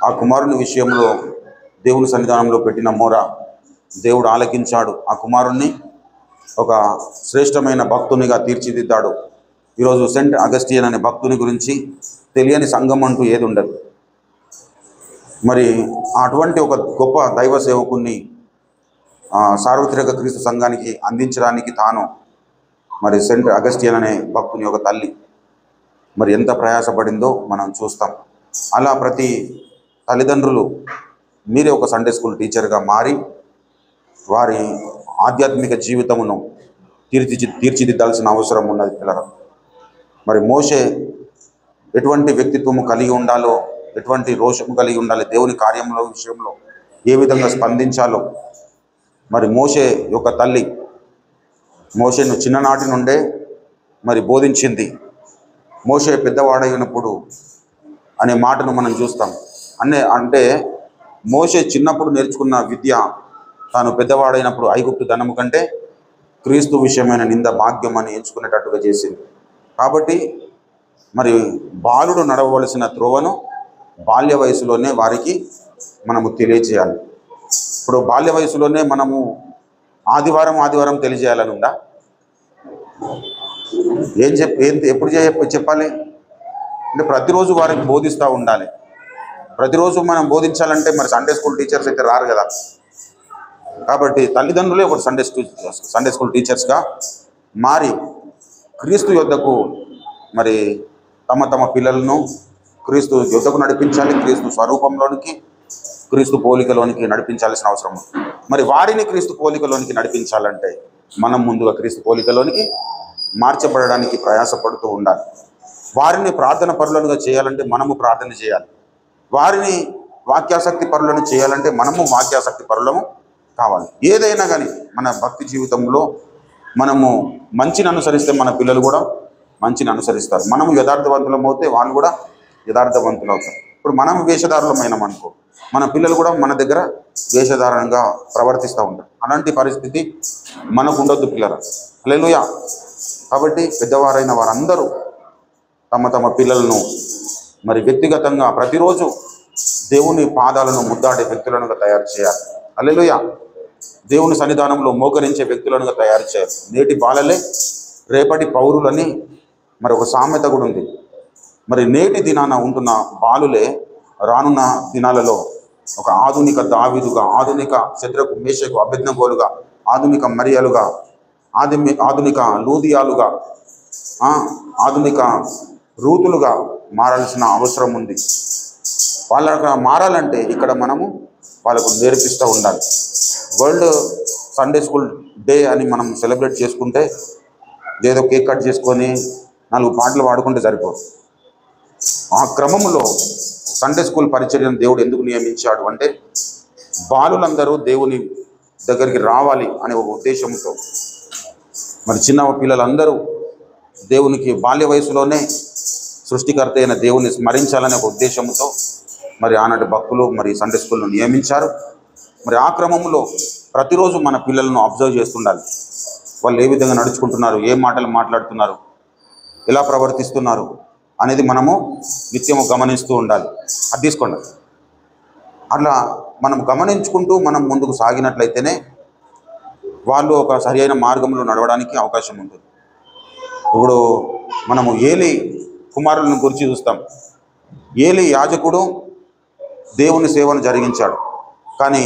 ఆ కుమారుని విషయంలో దేవుని సన్నిధానంలో పెట్టిన మొర దేవుడు ఆలకించాడు. ఆ కుమారుణ్ణి ఒక శ్రేష్టమైన భక్తునిగా తీర్చిదిద్దాడు. ఈరోజు సెయింట్ అగస్టియన్ అనే భక్తుని గురించి తెలియని సంఘం అంటూ ఏది ఉండదు. మరి అటువంటి ఒక గొప్ప దైవ సేవకుని సార్వత్రిక క్రీస్తు సంఘానికి అందించడానికి తాను మరి సెయింట్ అగస్టియన్ అనే భక్తుని ఒక తల్లి మరి ఎంత ప్రయాసపడిందో మనం చూస్తాం. అలా ప్రతి తల్లిదండ్రులు మీరే ఒక సండే స్కూల్ టీచర్గా మారి వారి ఆధ్యాత్మిక జీవితమును తీర్చిదిద్దాల్సిన అవసరం ఉన్నది పిల్లలు. మరి మోషే ఎటువంటి వ్యక్తిత్వము కలిగి ఉండాలో, ఎటువంటి రోషము కలిగి ఉండాలి, దేవుని కార్యంలో విషయంలో ఏ విధంగా స్పందించాలో మరి మోషే యొక్క తల్లి మోషేను చిన్ననాటి నుండే మరి బోధించింది. మోషే పెద్దవాడైనప్పుడు అనే మాటను మనం చూస్తాం. అంటే మోషే చిన్నప్పుడు నేర్చుకున్న విద్య తాను పెద్దవాడైనప్పుడు ఐగుప్తు ధనము కంటే క్రీస్తు విషయమైన నింద భాగ్యం అని ఎంచుకునేటట్టుగా చేసింది. కాబట్టి మరి బాలుడు నడవవలసిన త్రోవను బాల్య వయసులోనే వారికి మనము తెలియజేయాలి. ఇప్పుడు బాల్య వయసులోనే మనము ఆదివారం తెలియజేయాలని ఉందా? ఎప్పుడు చెప్పాలి అంటే ప్రతిరోజు వారికి బోధిస్తూ ఉండాలి. ప్రతిరోజు మనం బోధించాలంటే మరి సండే స్కూల్ టీచర్స్ అయితే రారు కదా. కాబట్టి తల్లిదండ్రులే ఒక సండే స్కూల్ టీచర్స్గా మారి క్రీస్తు యొద్దకు మరి తమ పిల్లలను క్రీస్తు యొద్దకు నడిపించాలి. క్రీస్తు స్వరూపంలోనికి, క్రీస్తు పోలికలోనికి నడిపించాల్సిన అవసరం ఉంది. మరి వారిని క్రీస్తు పోలికలోనికి నడిపించాలంటే మనం ముందుగా క్రీస్తు పోలికలోనికి మార్చబడడానికి ప్రయాసపడుతూ ఉండాలి. వారిని ప్రార్థన పరులనుగా చేయాలంటే మనము ప్రార్థన చేయాలి. వారిని వాక్యాసక్తి పరులను చేయాలంటే మనము వాక్యాసక్తి పరులము కావాలి. ఏదైనా కానీ మన భక్తి జీవితంలో మనము మంచిని అనుసరిస్తే మన పిల్లలు కూడా మంచిని అనుసరిస్తారు. మనము యథార్థవంతులం అవుతే వాళ్ళు కూడా యథార్థవంతులు అవుతారు. ఇప్పుడు మనం వేషధారులమైనాం అనుకో, మన పిల్లలు కూడా మన దగ్గర వేషధారణంగా ప్రవర్తిస్తూ ఉంటారు. అలాంటి పరిస్థితి మనకు ఉండొద్దు పిల్లలు. హల్లెలూయా. కాబట్టి పెద్దవారైన వారందరూ తమ పిల్లలను మరి వ్యక్తిగతంగా ప్రతిరోజు దేవుని పాదాలను ముద్దాడే వ్యక్తులనుగా తయారు చేయాలి. హల్లెలూయా. దేవుని సన్నిధానంలో మోకరించే వ్యక్తులనుగా తయారు చేయాలి. నేటి బాలలే రేపటి పౌరులని మరి ఒక సామెత కూడా ఉంది. మరి నేటి దినాన ఉంటున్న బాలులే రానున్న దినాలలో ఒక ఆధునిక దావీదుగా, ఆధునిక శద్రకు మేషకు అబేద్నెగోలుగా, ఆధునిక మరియలుగా, ఆధునిక లూదియాలుగా, ఆధునిక రూతులుగా మారాల్సిన అవసరం ఉంది. వాళ్ళకి మారాలంటే ఇక్కడ మనము వాళ్ళకు నేర్పిస్తూ ఉండాలి. వరల్డ్ సండే స్కూల్ డే అని మనం సెలబ్రేట్ చేసుకుంటే ఏదో కేక్ కట్ చేసుకొని 4 పాటలు పాడుకుంటే సరిపోదు. ఆ క్రమంలో సండే స్కూల్ పరిచర్యను దేవుడు ఎందుకు నియమించాడు అంటే బాలులందరూ దేవుని దగ్గరికి రావాలి అనే ఒక ఉద్దేశంతో మరి చిన్న పిల్లలందరూ దేవునికి బాల్య వయసులోనే సృష్టికర్త అయిన దేవుని స్మరించాలనే ఒక ఉద్దేశంతో మరి ఆనాటి భక్తులు మరి సండే స్కూల్ను నియమించారు. మరి ఆ క్రమంలో ప్రతిరోజు మన పిల్లలను అబ్జర్వ్ చేస్తుండాలి. వాళ్ళు ఏ విధంగా నడుచుకుంటున్నారు, ఏ మాటలు మాట్లాడుతున్నారు, ఎలా ప్రవర్తిస్తున్నారు అనేది మనము నిత్యము గమనిస్తూ ఉండాలి. అది తీసుకోండి. అట్లా మనం గమనించుకుంటూ మనం ముందుకు సాగినట్లయితేనే వాళ్ళు ఒక సరి అయిన మార్గంలో నడవడానికి అవకాశం ఉంటుంది. ఇప్పుడు మనము ఏలి కుమారులను గురించి చూస్తాం. ఏలి యాజకుడు దేవుని సేవను జరిగించాడు. కానీ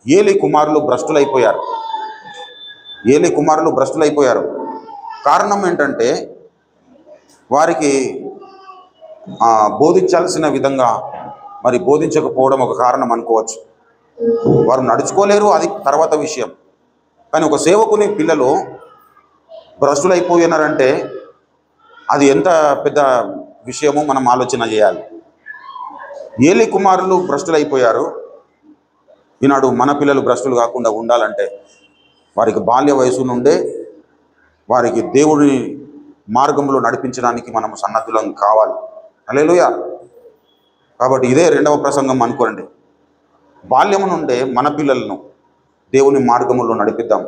ఏలి కుమారులు భ్రష్టులైపోయారు. కారణం ఏంటంటే వారికి బోధించాల్సిన విధంగా మరి బోధించకపోవడం ఒక కారణం అనుకోవచ్చు. వారు నడుచుకోలేరు, అది తర్వాత విషయం. కానీ ఒక సేవకుని పిల్లలు భ్రష్టులైపోయినారంటే అది ఎంత పెద్ద విషయమో మనం ఆలోచన చేయాలి. ఏలి కుమారులు భ్రష్టులైపోయారు. ఈనాడు మన పిల్లలు భ్రష్టులు కాకుండా ఉండాలంటే వారికి బాల్య వయసు నుండే వారికి దేవుని మార్గంలో నడిపించడానికి మనం సన్నద్ధులం కావాలి. హల్లెలూయా. కాబట్టి ఇదే 2వ ప్రసంగం అనుకోండి. బాల్యము నుండే మన పిల్లలను దేవుని మార్గంలో నడిపిద్దాం.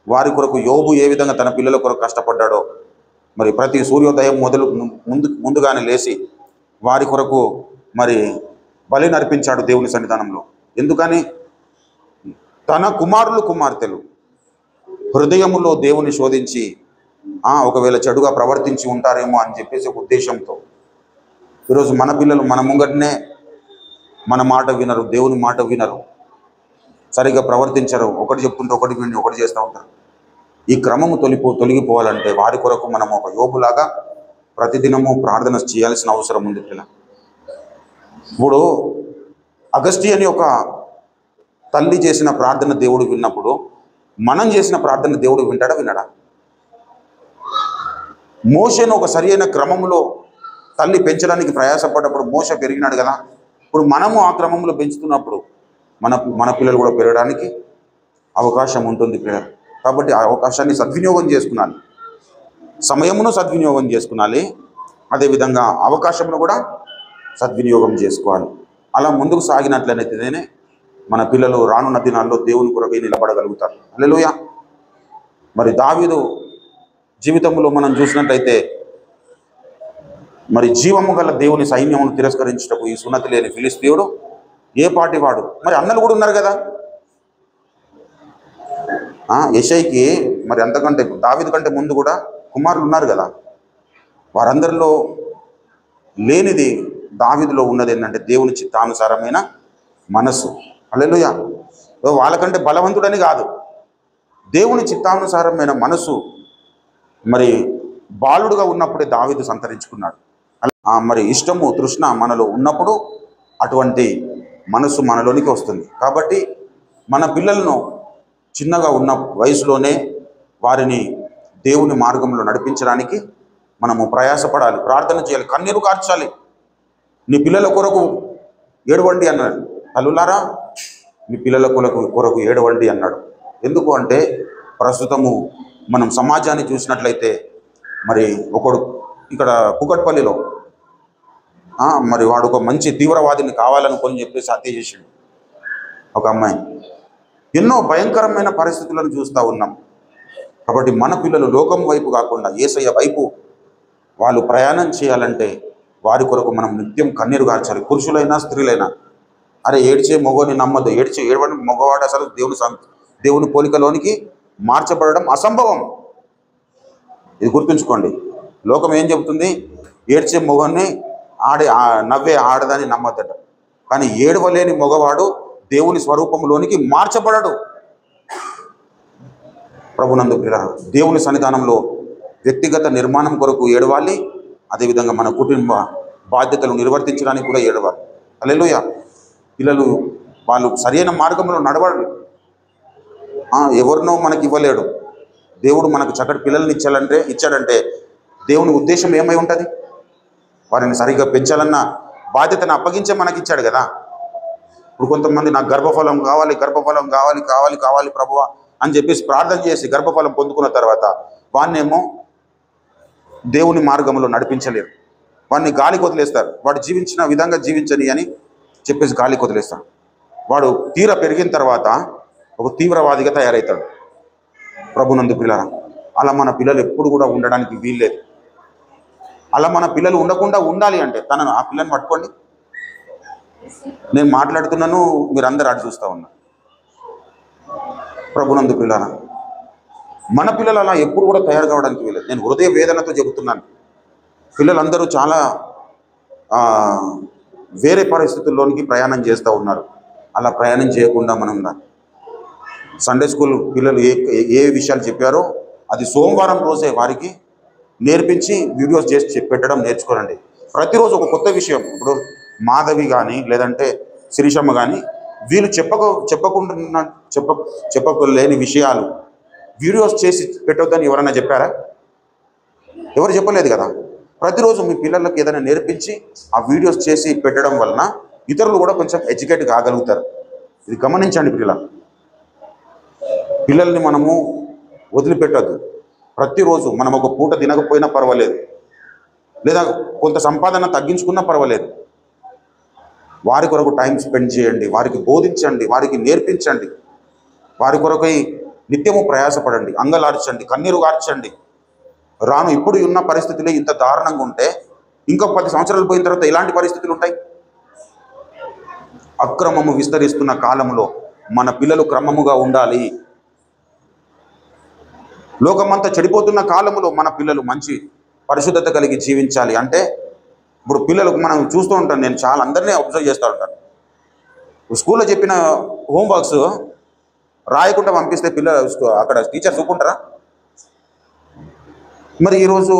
వారి కొరకు యోబు ఏ విధంగా తన పిల్లల కొరకు కష్టపడ్డాడో మరి ప్రతి సూర్యోదయం ముందుగానే లేచి వారి కొరకు మరి బలిని అర్పించాడు దేవుని సన్నిధానంలో. ఎందుకని? తన కుమారులు కుమార్తెలు హృదయములో దేవుని శోధించి ఒకవేళ చెడుగా ప్రవర్తించి ఉంటారేమో అని చెప్పేసి ఒక ఉద్దేశంతో. ఈరోజు మన పిల్లలు మన ముంగటనే మన మాట వినరు, దేవుని మాట వినరు, సరిగ్గా ప్రవర్తించరు, ఒకటి చెప్తుంటే ఒకటి విని ఒకటి చేస్తూ ఉంటారు. ఈ క్రమము తొలగిపోవాలంటే వారి కొరకు మనం ఒక యోబులాగా ప్రతిదినము ప్రార్థన చేయాల్సిన అవసరం ఉంది పిల్ల. ఇప్పుడు అగస్టియన్ యొక్క తల్లి చేసిన ప్రార్థన దేవుడు విన్నప్పుడు మనం చేసిన ప్రార్థన దేవుడు వినడా? మోషేను ఒక సరైన క్రమంలో తల్లి పెంచడానికి ప్రయాసపడ్డప్పుడు మోషే పెరిగినాడు కదా. ఇప్పుడు మనము ఆ క్రమంలో పెంచుతున్నప్పుడు మన పిల్లలు కూడా పెరగడానికి అవకాశం ఉంటుంది పిల్లలు. కాబట్టి ఆ అవకాశాన్ని సద్వినియోగం చేసుకున్నాలి, సమయమును సద్వినియోగం చేసుకునాలి, అదేవిధంగా అవకాశమును కూడా సద్వినియోగం చేసుకోవాలి. అలా ముందుకు సాగినట్లయితేనే మన పిల్లలు రానున్న దినాల్లో దేవుని కొరకై నిలబడగలుగుతారు. హల్లెలూయా. మరి దావీదు జీవితంలో మనం చూసినట్లయితే మరి జీవము గల దేవుని సైన్యమును తిరస్కరించటకు ఈ సున్నతి లేని ఫిలిస్తీయుడు ఏ పాటి వాడు? మరి అన్నలు కూడా ఉన్నారు కదా. యెషయికి మరి అంతకంటే దావీదు కంటే ముందు కూడా కుమారులు ఉన్నారు కదా. వారందరిలో లేనిది దావీదులో ఉన్నది ఏంటంటే దేవుని చిత్తానుసారమైన మనస్సు. హల్లెలూయా. వాళ్ళకంటే బలవంతుడని కాదు, దేవుని చిత్తానుసారమైన మనస్సు మరి బాలుడుగా ఉన్నప్పుడే దావీదు సంతరించుకున్నాడు. మరి ఇష్టము తృష్ణ మనలో ఉన్నప్పుడు అటువంటి మనస్సు మనలోనికి వస్తుంది. కాబట్టి మన పిల్లలను చిన్నగా ఉన్న వయసులోనే వారిని దేవుని మార్గంలో నడిపించడానికి మనము ప్రయాసపడాలి, ప్రార్థన చేయాలి, కన్నీరు కార్చాలి. నీ పిల్లల కొరకు ఏడవండి అన్నాడు. తల్లులారా, మీ పిల్లల కొరకు ఏడవండి అన్నాడు. ఎందుకు అంటే ప్రస్తుతము మనం సమాజాన్ని చూసినట్లయితే మరి ఒకడు ఇక్కడ కుకట్పల్లిలో మరి వాడు ఒక మంచి తీవ్రవాదిని కావాలనుకొని చెప్పేసి హత్య చేసిండు ఒక అమ్మాయి. ఎన్నో భయంకరమైన పరిస్థితులను చూస్తూ ఉన్నాం. కాబట్టి మన పిల్లలు లోకం వైపు కాకుండా యేసయ్య వైపు వాళ్ళు ప్రయాణం చేయాలంటే వారి కొరకు మనం నిత్యం కన్నీరు కార్చాలి. పురుషులైనా స్త్రీలైనా. అరే ఏడ్చే మగవాడిని నమ్మద్దు. ఏడవని మగవాడు అసలు దేవుని పోలికలోనికి మార్చబడడం అసంభవం. ఇది గుర్తుంచుకోండి. లోకం ఏం చెబుతుంది? ఏడ్చే మగవాడిని నవ్వే ఆడదాన్ని నమ్మద్దట. కానీ ఏడవలేని మగవాడు దేవుని స్వరూపంలోనికి మార్చబడడు. ప్రభునందు ప్రియులారా, దేవుని సన్నిధానంలో వ్యక్తిగత నిర్మాణం కొరకు ఏడవాలి, అదేవిధంగా మన కుటుంబ బాధ్యతలు నిర్వర్తించడానికి కూడా ఏడవాలి. హల్లెలూయా. పిల్లలు వాళ్ళు సరైన మార్గంలో నడవాలి. ఎవరినో మనకి ఇవ్వలేడు దేవుడు. మనకు చక్కటి పిల్లల్ని ఇచ్చాడంటే దేవుని ఉద్దేశం ఏమై ఉంటుంది? వారిని సరిగ్గా పెంచాలన్న బాధ్యతను అప్పగించే మనకి ఇచ్చాడు కదా. ఇప్పుడు కొంతమంది నాకు గర్భఫలం కావాలి ప్రభువా అని చెప్పేసి ప్రార్థన చేసి గర్భఫలం పొందుకున్న తర్వాత వాన్నేమో దేవుని మార్గంలో నడిపించలేరు. వాడిని గాలికి వదిలేస్తారు. వాడు జీవించిన విధంగా జీవించని అని చెప్పేసి గాలికి వదిలేస్తాడు. వాడు తీర పెరిగిన తర్వాత ఒక తీవ్రవాదిగా తయారవుతాడు. ప్రభునందు పిల్లరా, అలా మన పిల్లలు ఎప్పుడు కూడా ఉండడానికి వీల్లేదు. అలా మన పిల్లలు ఉండకుండా ఉండాలి అంటే ఆ పిల్లని పట్టుకోండి. నేను మాట్లాడుతున్నాను, మీరు అందరు అటు చూస్తూ ఉన్నారు. ప్రభునందు పిల్లరా, మన పిల్లలు అలా ఎప్పుడు కూడా తయారు కావడానికి వీలేదు. నేను హృదయ వేదనతో చెబుతున్నాను. పిల్లలందరూ చాలా వేరే పరిస్థితుల్లోనికి ప్రయాణం చేస్తూ ఉన్నారు. అలా ప్రయాణం చేయకుండా మనం సండే స్కూల్ పిల్లలు ఏ విషయాలు చెప్పారో అది సోమవారం రోజే వారికి నేర్పించి వీడియోస్ చేసి పెట్టడం నేర్చుకోనండి. ప్రతిరోజు ఒక కొత్త విషయం. ఇప్పుడు మాధవి కానీ లేదంటే శిరీషమ్మ కానీ వీళ్ళు చెప్పలేని విషయాలు వీడియోస్ చేసి పెట్టొద్దని ఎవరైనా చెప్పారా? ఎవరు చెప్పలేదు కదా. ప్రతిరోజు మీ పిల్లలకు ఏదైనా నేర్పించి ఆ వీడియోస్ చేసి పెట్టడం వలన ఇతరులు కూడా కొంచెం ఎడ్యుకేట్ కాగలుగుతారు. ఇది గమనించండి. పిల్లల్ని మనము వదిలిపెట్టద్దు. ప్రతిరోజు మనం ఒక పూట తినకపోయినా పర్వాలేదు, లేదా కొంత సంపాదన తగ్గించుకున్నా పర్వాలేదు, వారి కొరకు టైం స్పెండ్ చేయండి, వారికి బోధించండి, వారికి నేర్పించండి, వారి కొరకై నిత్యము ప్రయాసపడండి, అంగలార్చండి, కన్నీరు కార్చండి. ఇప్పుడు ఉన్న పరిస్థితులే ఇంత దారుణంగా ఉంటే ఇంకా 10 సంవత్సరాలు పోయిన తర్వాత ఎలాంటి పరిస్థితులు ఉంటాయి? అక్రమము విస్తరిస్తున్న కాలంలో మన పిల్లలు క్రమముగా ఉండాలి. లోకమంతా చెడిపోతున్న కాలంలో మన పిల్లలు మంచి పరిశుద్ధత కలిగి జీవించాలి. అంటే ఇప్పుడు పిల్లలకు మనం చూస్తూ ఉంటాం, నేను చాలా అందరినీ అబ్జర్వ్ చేస్తూ ఉంటాను. స్కూల్లో చెప్పిన హోంవర్క్స్ రాయకుండా పంపిస్తే పిల్లలు అక్కడ టీచర్స్ ఒప్పుకుంటారా? మరి ఈరోజు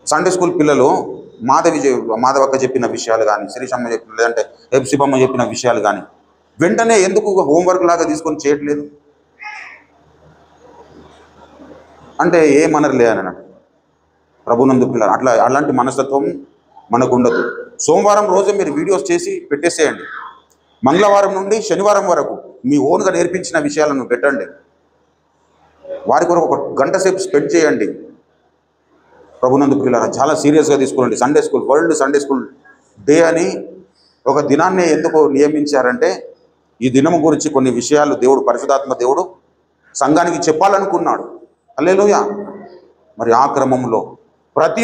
సండే స్కూల్ పిల్లలు మాధవక్క చెప్పిన విషయాలు కానీ, శ్రీశమ్మ చెప్పిన, లేదంటే ఎప్సిబమ్మ చెప్పిన విషయాలు కానీ వెంటనే ఎందుకు హోంవర్క్ లాగా తీసుకొని చేయట్లేదు? అంటే ఏమనరులే అని అన్నట్టు. ప్రభునందు పిల్లలు అలాంటి మనస్తత్వం మనకు ఉండదు. సోమవారం రోజు మీరు వీడియోస్ చేసి పెట్టేసేయండి. మంగళవారం నుండి శనివారం వరకు మీ ఓన్గా నేర్పించిన విషయాలను పెట్టండి. వారి కొరకు 1 గంట సేపు స్పెండ్ చేయండి. ప్రభునందు పిల్లలు చాలా సీరియస్గా తీసుకోండి. Sunday school, world Sunday school day అని ఒక దినాన్ని ఎందుకు నియమించారంటే, ఈ దినము గురించి కొన్ని విషయాలు దేవుడు, పరిశుద్ధాత్మ దేవుడు సంఘానికి చెప్పాలనుకున్నాడు. హల్లెలూయా. మరి ఆ క్రమంలో ప్రతి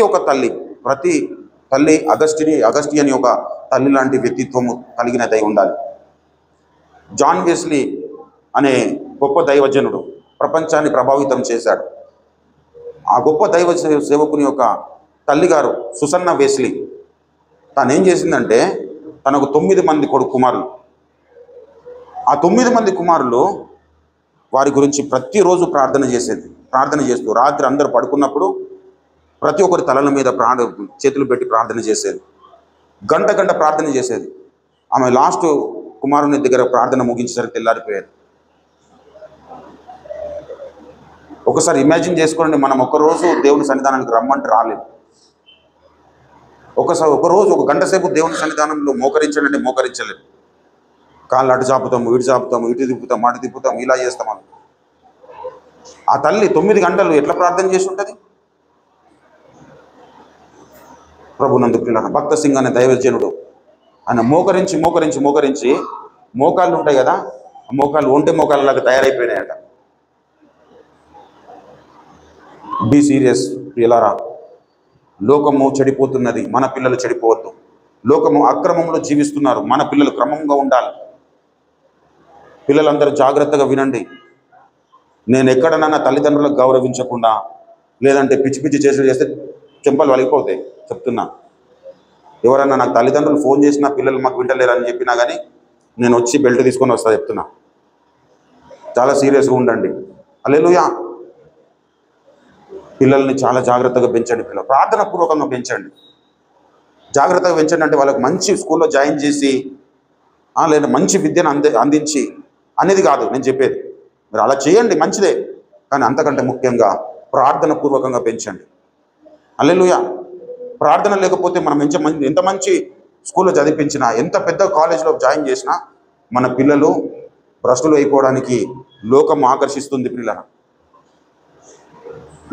తల్లి అగస్టి అని ఒక తల్లి లాంటి వ్యక్తిత్వము కలిగినదై ఉండాలి. జాన్ వెస్లీ అనే గొప్ప దైవజనుడు ప్రపంచాన్ని ప్రభావితం చేశాడు. ఆ గొప్ప దైవ సేవకుని యొక్క తల్లిగారు సుసన్న వెస్లీ తాను ఏం చేసిందంటే, తనకు 9 మంది కుమారులు. ఆ 9 మంది కుమారులు వారి గురించి ప్రతిరోజు ప్రార్థన చేస్తూ రాత్రి అందరూ పడుకున్నప్పుడు ప్రతి ఒక్కరి తలల మీద చేతులు పెట్టి ప్రార్థన చేసేది. గంట ప్రార్థన చేసేది. ఆమె లాస్ట్ కుమారుని దగ్గర ప్రార్థన ముగించేసరికి తెల్లారిపోయేది. ఒకసారి ఇమాజిన్ చేసుకోండి, మనం ఒకరోజు దేవుని సన్నిధానానికి రమ్మంటే రాలేదు. ఒకరోజు 1 గంట సేపు దేవుని సన్నిధానంలో మోకరించండి, మోకరించలేదు. కాళ్ళు అటు చాపుతాము, ఇటు చాపుతాము, ఇటు తిప్పుతాం, అటు తిప్పుతాం, ఇలా చేస్తాం. ఆ తల్లి 9 గంటలు ఎట్లా ప్రార్థన చేసి ఉంటుంది? ప్రభునందు పిల్లలు, భక్త సింగ్ అనే దైవజనుడు ఆయన మోకరించి మోకాళ్ళు ఉంటాయి కదా, మోకాళ్ళు ఒంటె మోకాళ్ళలాగా తయారైపోయినాయట. బీ సీరియస్ పిల్లరా. లోకము చెడిపోతున్నది, మన పిల్లలు చెడిపోవద్దు. లోకము అక్రమంలో జీవిస్తున్నారు, మన పిల్లలు క్రమంగా ఉండాలి. పిల్లలందరూ జాగ్రత్తగా వినండి. నేను ఎక్కడనన్నా తల్లిదండ్రులకు గౌరవించకుండా, లేదంటే పిచ్చి చేస్తే చెంపలు వలిగిపోతాయి. చెప్తున్నా, ఎవరన్నా నాకు తల్లిదండ్రులు ఫోన్ చేసినా పిల్లలు మాకు వింటలేరని చెప్పినా కానీ నేను వచ్చి బెల్ట్ తీసుకొని వస్తా. చెప్తున్నా, చాలా సీరియస్గా ఉండండి. హల్లెలూయా. పిల్లల్ని చాలా జాగ్రత్తగా పెంచండి. పిల్లలు ప్రార్థనాపూర్వకంగా పెంచండి, జాగ్రత్తగా పెంచండి. అంటే వాళ్ళకి మంచి స్కూల్లో జాయిన్ చేసి లేదా మంచి విద్యను అందించి అనేది కాదు నేను చెప్పేది. మీరు అలా చేయండి, మంచిదే. కానీ అంతకంటే ముఖ్యంగా ప్రార్థనపూర్వకంగా పెంచండి. హల్లెలూయా. ప్రార్థన లేకపోతే మనం ఎంత మంచి స్కూల్లో చదివించినా, ఎంత పెద్ద కాలేజీలో జాయిన్ చేసినా మన పిల్లలు భ్రష్టులు అయిపోవడానికి లోకం ఆకర్షిస్తుంది. పిల్లల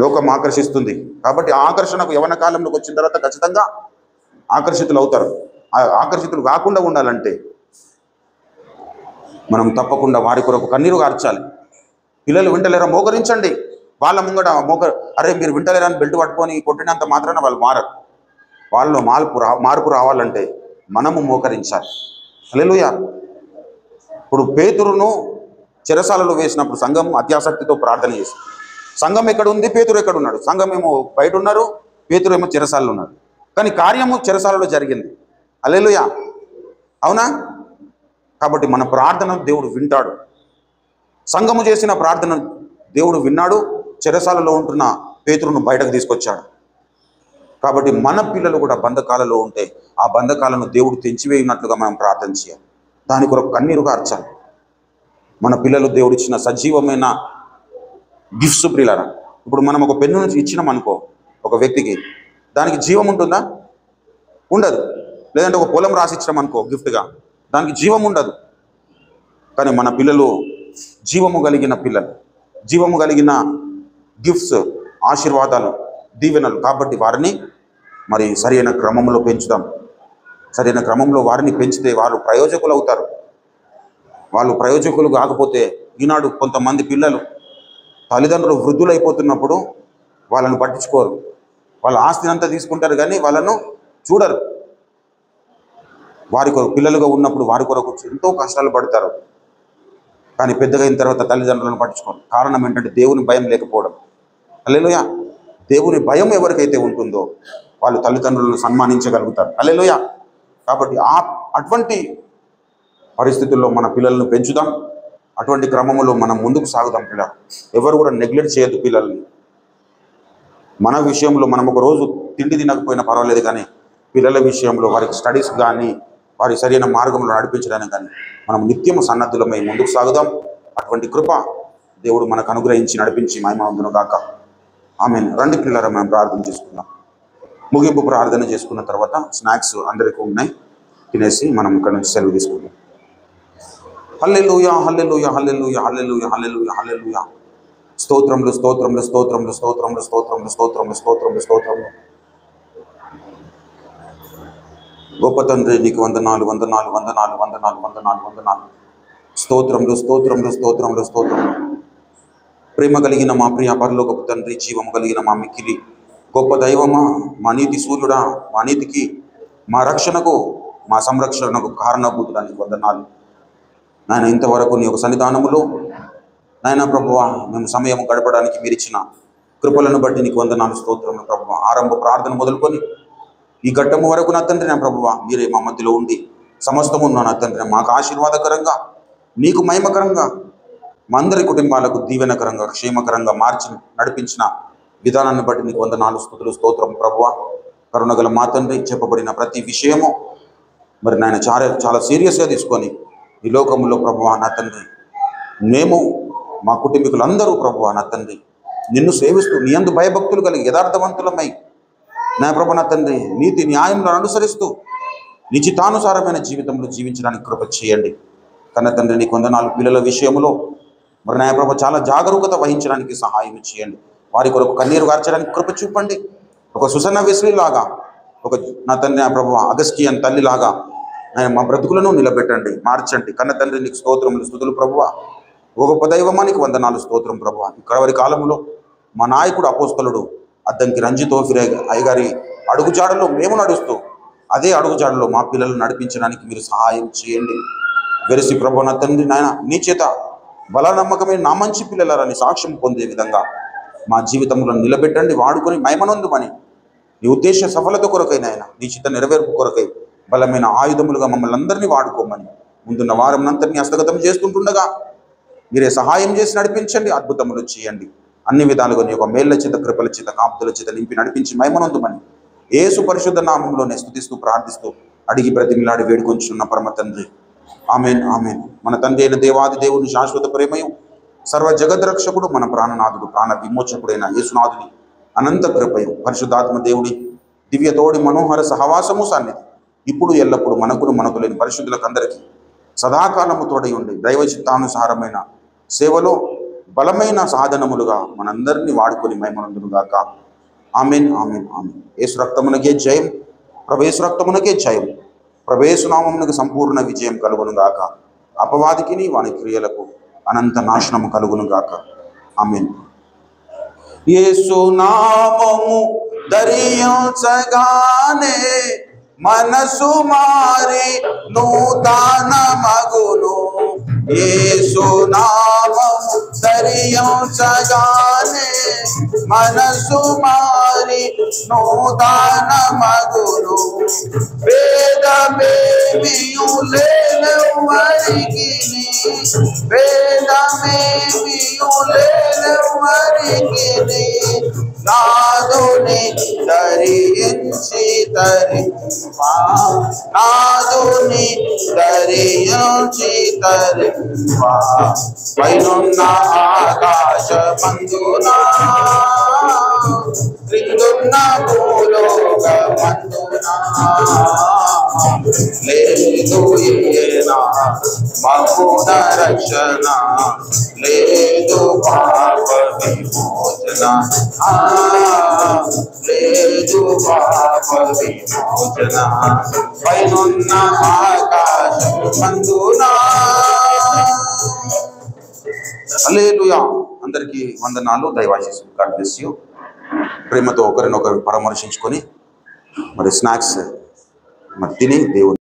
లోకం ఆకర్షిస్తుంది. కాబట్టి ఆ ఆకర్షణకు యవ్వన కాలంలోకి వచ్చిన తర్వాత ఖచ్చితంగా ఆకర్షితులు అవుతారు. ఆకర్షితులు కాకుండా ఉండాలంటే మనం తప్పకుండా వారి కొరకు కన్నీరు కార్చాలి. పిల్లలు వింటలేరా, మోకరించండి. వాళ్ళ ముంగట అరే మీరు వింటలేరా అని బెల్ట్ పట్టుకొని కొట్టినంత మాత్రాన వాళ్ళు మారరు. వాళ్ళలో మార్పు రావాలంటే మనము మోకరించాలి. హల్లెలూయా. ఇప్పుడు పేతురును చెరసాలలో వేసినప్పుడు సంఘం అత్యాసక్తితో ప్రార్థన చేసి, సంఘం ఎక్కడ ఉంది, పేతురు ఎక్కడ ఉన్నాడు? సంఘం ఏమో బయట ఉన్నారు, పేతురు ఏమో చెరసాలలో ఉన్నారు. కానీ కార్యము చెరసాలలో జరిగింది. హల్లెలూయా. అవునా? కాబట్టి మన ప్రార్థన దేవుడు వింటాడు. సంఘము చేసిన ప్రార్థన దేవుడు విన్నాడు. చెరసాలలో ఉంటున్న పేతురును బయటకు తీసుకొచ్చాడు. కాబట్టి మన పిల్లలు కూడా బంధకాలలో ఉంటే ఆ బంధకాలను దేవుడు తెంచివేయినట్లుగా మనం ప్రార్థన చేయాలి. దాని కొరకు కన్నీరు కార్చాలి. మన పిల్లలు దేవుడు ఇచ్చిన సజీవమైన గిఫ్ట్స్. ప్రియులారా, ఇప్పుడు మనం ఒక పెన్ను నుంచి ఇచ్చినాం అనుకో ఒక వ్యక్తికి, దానికి జీవం ఉంటుందా? ఉండదు. లేదంటే ఒక పొలం రాసి ఇచ్చినాం అనుకో గిఫ్ట్గా, దానికి జీవం ఉండదు. కానీ మన పిల్లలు జీవము కలిగిన పిల్లలు, జీవము కలిగిన గిఫ్ట్స్, ఆశీర్వాదాలు, దీవెనలు. కాబట్టి వారిని మరి సరైన క్రమంలో పెంచుదాం. సరైన క్రమంలో వారిని పెంచితే వారు ప్రయోజకులు అవుతారు. వాళ్ళు ప్రయోజకులు కాకపోతే, ఈనాడు కొంతమంది పిల్లలు తల్లిదండ్రులు వృద్ధులైపోతున్నప్పుడు వాళ్ళను పట్టించుకోరు. వాళ్ళ ఆస్తిని అంతా తీసుకుంటారు కానీ వాళ్ళను చూడరు. వారి కొరకు పిల్లలుగా ఉన్నప్పుడు వారి కొరకు ఎంతో కష్టాలు పడతారు. కానీ పెద్దగా అయిన తర్వాత తల్లిదండ్రులను పట్టించుకోరు. కారణం ఏంటంటే దేవుని భయం లేకపోవడం. హల్లెలూయా. దేవుని భయం ఎవరికైతే ఉంటుందో వాళ్ళు తల్లిదండ్రులను సన్మానించగలుగుతారు. హల్లెలూయా. కాబట్టి అటువంటి పరిస్థితుల్లో మన పిల్లలను పెంచుదాం. అటువంటి క్రమంలో మనం ముందుకు సాగుదాం. పిల్లలు ఎవరు కూడా నెగ్లెక్ట్ చేయొద్దు పిల్లల్ని. మన విషయంలో మనం ఒక రోజు తిండి తినకపోయినా పర్వాలేదు, కానీ పిల్లల విషయంలో వారికి స్టడీస్ కానీ వారి సరైన మార్గంలో నడిపించడానికి కానీ మనం నిత్యం సన్నద్ధులమై ముందుకు సాగుదాం. అటువంటి కృప దేవుడు మనకు అనుగ్రహించి నడిపించి మహిమవంతును గాక. ఆమేన్. రండి పిల్లరా, మనం ప్రార్థన చేసుకుందాం. ముగింపు ప్రార్థన చేసుకున్న తర్వాత స్నాక్స్ అందరికీ ఉన్నాయి, తినేసి మనం ఇక్కడ నుంచి సెలవు తీసుకుందాం. హల్లెలూయా, హల్లెలూయా, హల్లెలూయా, హల్లెలూయా, హల్లెలూయా, హల్లెలూయా. స్తోత్రములు, స్తోత్రములు, స్తోత్రములు, స్తోత్రములు, స్తోత్రములు, స్తోత్రములు, స్తోత్రములు, స్తోత్రములు. గొప్ప తండ్రి నీకు వందనాలు, వందనాలు, వందనాలు, వందనాలు, వందనాలు, వందనాలు. స్తోత్రములు, స్తోత్రములు, స్తోత్రములు, స్తోత్రములు. ప్రేమ కలిగిన మా ప్రియ పరలోకపు తండ్రి, జీవము కలిగిన మా మిక్కిలి గొప్ప దైవమా, మా నీతి సూర్యుడా, మా నీతికి, మా రక్షణకు, మా సంరక్షణకు కారణభూతుడానికి వందనాలు నాయన. ఇంతవరకు నీ యొక్క సన్నిధానములో నాయన ప్రభువా మేము సమయం గడపడానికి మీరు ఇచ్చిన కృపలను బట్టి నీకు వందనాలు, స్తోత్రములు ప్రభువా. ఆరంభ ప్రార్థన మొదలుకొని ఈ ఘట్టము వరకు నా తండ్రి నా ప్రభువా మీరే మా మధ్యలో ఉండి సమస్తము నా తండ్రి మాకు ఆశీర్వాదకరంగా, నీకు మహిమకరంగా, మా అందరి కుటుంబాలకు దీవెనకరంగా, క్షేమకరంగా మార్చి నడిపించిన విధానాన్ని బట్టి నీకు వందనాలు, స్తుతులు, స్తోత్రం ప్రభువా. కరుణగల మా తండ్రి చెప్పబడిన ప్రతి విషయము మరి నాయన చాలా సీరియస్గా తీసుకొని ఈ లోకంలో ప్రభువా నా తండ్రి మేము మా కుటుంబీకులందరూ ప్రభువా నా తండ్రి నిన్ను సేవిస్తూ నీ యందు భయభక్తులు కలిగి యథార్థవంతులమై నా ప్రభు నా తండ్రి నీతి న్యాయంలో అనుసరిస్తూ నిశ్చితానుసారమైన జీవితంలో జీవించడానికి కృప చేయండి. కన్న తండ్రి నీకు వందనాలు. పిల్లల విషయంలో మరి నా ప్రభు చాలా జాగరూకత వహించడానికి సహాయం చేయండి. వారి కొరకు కన్నీరు గార్చడానికి కృప చూపండి. ఒక సుసన్న వెస్లీలాగా, ఒక నా తండ్రి నా ప్రభు అగస్టియన్ తల్లిలాగా ఆయన మా బ్రతుకులను నిలబెట్టండి, మార్చండి. కన్న తండ్రి నీకు స్తోత్రములు, స్తుతులు ప్రభువా. ఒక గొప్ప దైవమా నీకు వందనాలు, స్తోత్రం ప్రభువా. ఇక్కడి కాలంలో మా నాయకుడు అపోస్తలుడు అద్దంకి రంజిత్ ఓఫిరే అయ్యగారి అడుగుజాడలో మేము నడుస్తూ అదే అడుగుజాడలో మా పిల్లలను నడిపించడానికి మీరు సహాయం చేయండి. వెరసి ప్రభు నా తండ్రి నాయన నీ చేత బల నమ్మకమైన నా మంచి పిల్లలని సాక్ష్యం పొందే విధంగా మా జీవితంలో నిలబెట్టండి, వాడుకొని మహిమనందుమని నీ ఉద్దేశ సఫలత కొరకై నాయన నీ చిత్త నెరవేర్పు కొరకై బలమైన ఆయుధములుగా మమ్మల్ని అందరినీ వాడుకోమని ముందున్న వారం అంతరిని హస్తగతం చేస్తుంటుండగా మీరే సహాయం చేసి నడిపించండి, అద్భుతములు చేయండి. అన్ని విధాలుగా నీ యొక్క మేళ్ల చేత, కృపల చేత, కాపుదల చేత నింపి నడిపించి మహిమనందుమని యేసు పరిశుద్ధ నామంలోనే స్తుతిస్తూ ప్రార్థిస్తూ అడిగి బ్రతిమిలాడి వేడుకొంచున్న పరమ తండ్రి. ఆమేన్, ఆమేన్. మన తండ్రి అయిన దేవాది దేవుని శాశ్వత ప్రేమయు, సర్వ జగద్రక్షకుడు, మన ప్రాణనాథుడు, ప్రాణ విమోచకుడైన యేసునాథుని అనంత కృపయు, పరిశుద్ధాత్మ దేవుడి దివ్య తోడి మనోహర సహవాసము సన్నిధి ఇప్పుడు ఎల్లప్పుడు మనకు లేని పరిశుద్ధులకు అందరికీ సదాకాలము తోడై ఉండి దైవ చిత్తానుసారమైన సేవలో బలమైన సాధనములుగా మనందరినీ వాడుకొని మహిమనందును గాక. ఆమేన్, ఆమేన్, ఆమేన్. యేసు రక్తమునకే జయం, ప్రభు రక్తమునకే జయం, ప్రభు నామమునకు సంపూర్ణ విజయం కలుగును గాక. అపవాదికిని వాని క్రియలకు అనంత నాశనము కలుగును గాక. ఆమేన్. యేసు నామము ధరించగానే మనసు మారి నూతన మగును. యేసు నామము ధరించగానే మనసు మారి నూతన మగును. వేదమేమియు లేనెవ్వరికి, వేదమేమియు లేనెవ్వరికి నాదుని ధరించి తరింపా, నాదుని ధరించి తరింపా. పైనున్న ఆకాశమందున క్రిందున్న భూలోకమందున లేదు ఏనా మగున రక్షణ, లేదు పాప విమోచన, లేదు పాప విమోచన. పైనున్న ఆకాశమందున. హల్లెలూయా. అందరికీ వందనాలు, దైవాశీస్సులు. God bless you. ప్రేమతో ఒకరినొకరు పరామర్శించుకొని మరి స్నాక్స్ మరి తిని దేవుని